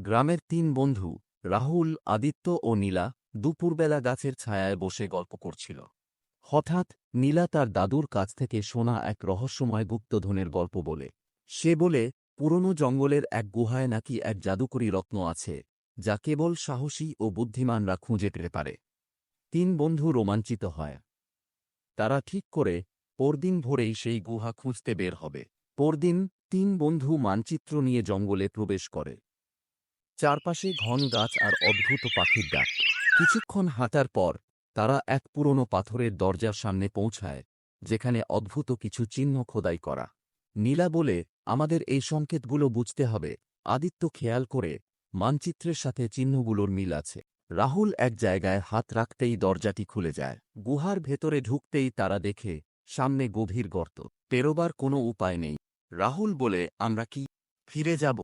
গ্রামের তিন বন্ধু রাহুল, আদিত্য ও নীলা দুপুরবেলা গাছের ছায়ায় বসে গল্প করছিল। হঠাৎ নীলা তার দাদুর কাছ থেকে শোনা এক রহস্যময় গুপ্তধনের গল্প বলে। সে বলে, পুরনো জঙ্গলের এক গুহায় নাকি এক জাদুকরী রত্ন আছে, যা কেবল সাহসী ও বুদ্ধিমানরা খুঁজে পেতে পারে। তিন বন্ধু রোমাঞ্চিত হয়। তারা ঠিক করে পরদিন ভোরেই সেই গুহা খুঁজতে বের হবে। পরদিন তিন বন্ধু মানচিত্র নিয়ে জঙ্গলে প্রবেশ করে। চারপাশে ঘন গাছ আর অদ্ভুত পাখির ডাক। কিছুক্ষণ হাঁটার পর তারা এক পুরনো পাথরের দরজার সামনে পৌঁছায়, যেখানে অদ্ভুত কিছু চিহ্ন খোদাই করা। নীলা বলে, আমাদের এই সংকেতগুলো বুঝতে হবে। আদিত্য খেয়াল করে মানচিত্রের সাথে চিহ্নগুলোর মিল আছে। রাহুল এক জায়গায় হাত রাখতেই দরজাটি খুলে যায়। গুহার ভেতরে ঢুকতেই তারা দেখে সামনে গভীর গর্ত। পেরোবার কোনো উপায় নেই। রাহুল বলে, আমরা কি ফিরে যাব?